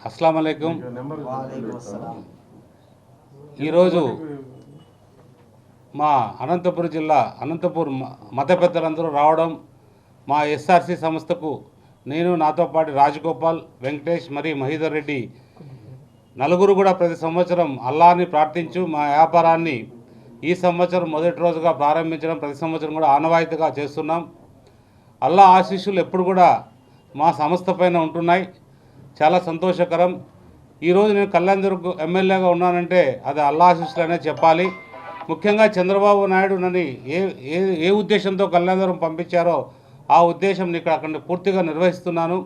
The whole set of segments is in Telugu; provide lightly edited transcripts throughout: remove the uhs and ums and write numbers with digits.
అస్సలాం అలైకుం. ఈరోజు మా అనంతపురం జిల్లా మత పెద్దలందరూ రావడం, మా ఎస్ఆర్సి సంస్థకు నేను, నాతో పాటు రాజగోపాల్, వెంకటేష్ మరియు మహీధర్ రెడ్డి నలుగురు కూడా ప్రతి సంవత్సరం అల్లాహ్ని ప్రార్థించు మా వ్యాపారాన్ని ఈ సంవత్సరం మొదటి రోజుగా ప్రారంభించడం ప్రతి సంవత్సరం కూడా ఆనవాయితీగా చేస్తున్నాం. అల్లాహ్ ఆశీస్సులు ఎప్పుడు కూడా మా సంస్థ పైన ఉంటున్నాయి. చాలా సంతోషకరం. ఈరోజు నేను కళ్యాణదుర్గ్ ఎమ్మెల్యేగా ఉన్నానంటే అది అల్లాహ్ ఆశీస్సులనే చెప్పాలి. ముఖ్యంగా చంద్రబాబు నాయుడు నన్ను ఏ ఉద్దేశంతో కళ్యాణదుర్గం పంపించారో ఆ ఉద్దేశం ఇక్కడ అక్కడ పూర్తిగా నిర్వహిస్తున్నాను.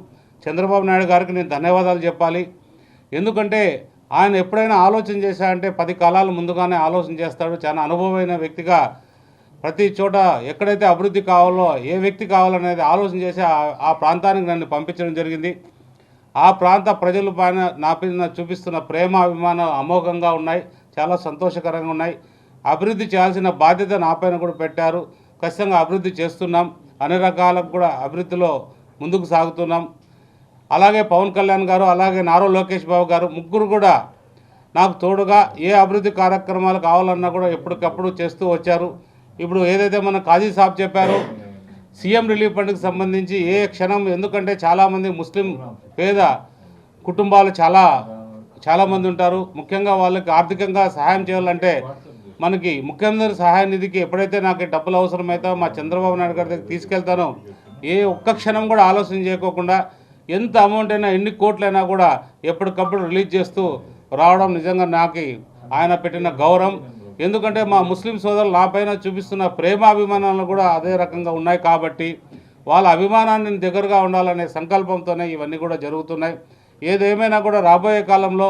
చంద్రబాబు నాయుడు గారికి నేను ధన్యవాదాలు చెప్పాలి. ఎందుకంటే ఆయన ఎప్పుడైనా ఆలోచన చేశారంటే 10 కాలాల ముందుగానే ఆలోచన చేస్తాడు. చాలా అనుభవమైన వ్యక్తిగా ప్రతి చోట ఎక్కడైతే అభివృద్ధి కావాలో, ఏ వ్యక్తి కావాలనేది ఆలోచన చేసి ఆ ప్రాంతానికి నన్ను పంపించడం జరిగింది. ఆ ప్రాంత ప్రజల పైన నా పైన చూపిస్తున్న ప్రేమ అభిమానాలు అమోఘంగా ఉన్నాయి, చాలా సంతోషకరంగా ఉన్నాయి. అభివృద్ధి చేయాల్సిన బాధ్యత నా పైన కూడా పెట్టారు. ఖచ్చితంగా అభివృద్ధి చేస్తున్నాం, అన్ని రకాలకు కూడా అభివృద్ధిలో ముందుకు సాగుతున్నాం. అలాగే పవన్ కళ్యాణ్ గారు, అలాగే నారా లోకేష్ బాబు గారు ముగ్గురు కూడా నాకు తోడుగా ఏ అభివృద్ధి కార్యక్రమాలు కావాలన్నా కూడా ఎప్పటికప్పుడు చేస్తూ వచ్చారు. ఇప్పుడు ఏదైతే మన కాజీ సాబ్ చెప్పారో సీఎం రిలీఫ్ ఫండ్కి సంబంధించి ఏ క్షణం, ఎందుకంటే చాలామంది ముస్లిం పేద కుటుంబాలు చాలామంది ఉంటారు. ముఖ్యంగా వాళ్ళకి ఆర్థికంగా సహాయం చేయాలంటే మనకి ముఖ్యమంత్రి సహాయ నిధికి ఎప్పుడైతే నాకు డబ్బులు అవసరమైతే మా చంద్రబాబు నాయుడు గారి దగ్గర తీసుకెళ్తానో ఏ ఒక్క క్షణం కూడా ఆలోచన చేయకోకుండా ఎంత అమౌంట్ అయినా, ఎన్ని కోట్లైనా కూడా ఎప్పటికప్పుడు రిలీజ్ చేస్తూ రావడం నిజంగా నాకు ఆయన పెట్టిన గౌరవం. ఎందుకంటే మా ముస్లిం సోదరులు నా పైన చూపిస్తున్న ప్రేమాభిమానాలు కూడా అదే రకంగా ఉన్నాయి. కాబట్టి వాళ్ళ అభిమానాన్ని దగ్గరగా ఉండాలనే సంకల్పంతోనే ఇవన్నీ కూడా జరుగుతున్నాయి. ఏదేమైనా కూడా రాబోయే కాలంలో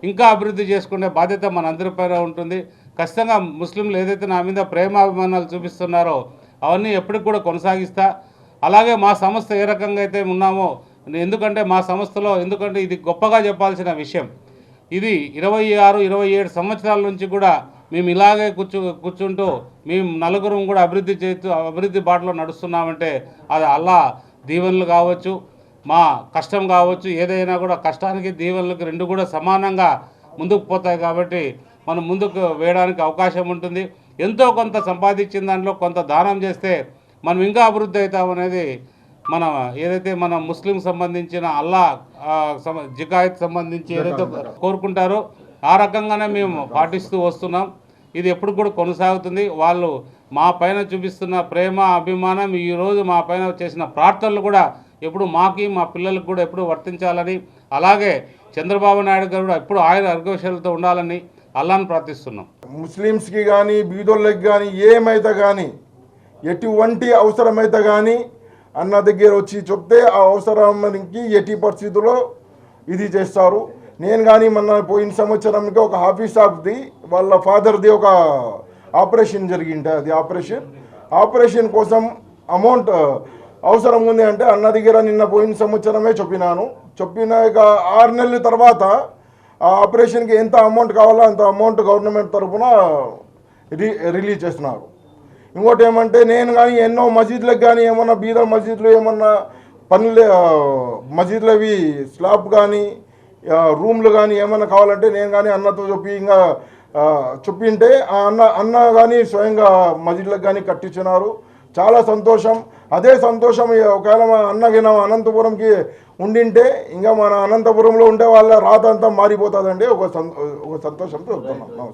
ఇంకా అభివృద్ధి చేసుకునే బాధ్యత మనందరిపైన ఉంటుంది. ఖచ్చితంగా ముస్లింలు ఏదైతే నా మీద ప్రేమాభిమానాలు చూపిస్తున్నారో అవన్నీ ఎప్పటికి కూడా కొనసాగిస్తా. అలాగే మా సంస్థ ఏ రకంగా అయితే ఉన్నామో, ఎందుకంటే మా సంస్థలో ఇది గొప్పగా చెప్పాల్సిన విషయం. ఇది 26-27 సంవత్సరాల నుంచి కూడా మేము ఇలాగే కూర్చుంటూ మేము నలుగురం కూడా అభివృద్ధి బాటలో నడుస్తున్నామంటే అది అల్లాహ్ దీవెనలు కావచ్చు, మా కష్టం కావచ్చు, ఏదైనా కూడా కష్టానికి దీవెనలకు రెండు కూడా సమానంగా ముందుకు పోతాయి. కాబట్టి మనం ముందుకు వేయడానికి అవకాశం ఉంటుంది. ఎంతో కొంత సంపాదించిన దాంట్లో కొంత దానం చేస్తే మనం ఇంకా అభివృద్ధి అవుతామనేది ఏదైతే మన ముస్లిం సంబంధించిన అల్లాహ్ జికాయత్ సంబంధించి ఏదైతే కోరుకుంటారో ఆ రకంగానే మేము పాటిస్తూ వస్తున్నాం. ఇది ఎప్పుడు కూడా కొనసాగుతుంది. వాళ్ళు మా పైన చూపిస్తున్న ప్రేమ అభిమానం, ఈరోజు మా పైన చేసిన ప్రార్థనలు కూడా ఎప్పుడు మాకి మా పిల్లలకు కూడా ఎప్పుడు వర్తించాలని, అలాగే చంద్రబాబు నాయుడు గారు కూడా ఎప్పుడు ఆయన ఆరోగ్యశాలతో ఉండాలని అల్లాహ్ని ప్రార్థిస్తున్నాం. ముస్లిమ్స్కి కానీ బీదోళ్ళకి కానీ ఏమైతే కానీ ఎటువంటి అవసరమైతే కానీ అన్న దగ్గర వచ్చి చెప్తే ఆ అవసరానికి ఎట్టి పరిస్థితుల్లో ఇది చేస్తారు. నేను కానీ మొన్న పోయిన సంవత్సరంకి ఒక ఆఫీస్ స్టాఫ్ది వాళ్ళ ఫాదర్ది ఒక ఆపరేషన్ జరిగింటే అది ఆపరేషన్ కోసం అమౌంట్ అవసరం ఉంది అంటే అన్న దగ్గర నిన్న పోయిన సంవత్సరమే చెప్పినాక 6 నెలల తర్వాత ఆ ఆపరేషన్కి ఎంత అమౌంట్ కావాలో అంత అమౌంట్ గవర్నమెంట్ తరఫున రిలీజ్ చేస్తున్నారు. ఇంకోటి ఏమంటే నేను కానీ ఎన్నో మసీదులకు కానీ ఏమన్నా బీద మసీదులు ఏమన్నా పనులు మసీదులు అవి స్లాబ్ కానీ రూమ్లు కానీ ఏమన్నా కావాలంటే నేను కానీ అన్నతో ఇంకా చెప్పింటే ఆ అన్న కానీ స్వయంగా మసీదులకు కానీ కట్టించినారు. చాలా సంతోషం. అదే సంతోషం ఒకవేళ మా అన్నగిన అనంతపురంకి ఉండింటే ఇంకా మన అనంతపురంలో ఉండే వాళ్ళ రాత అంతా మారిపోతుందండి. ఒక సంతోషంతో చెప్తున్నాం.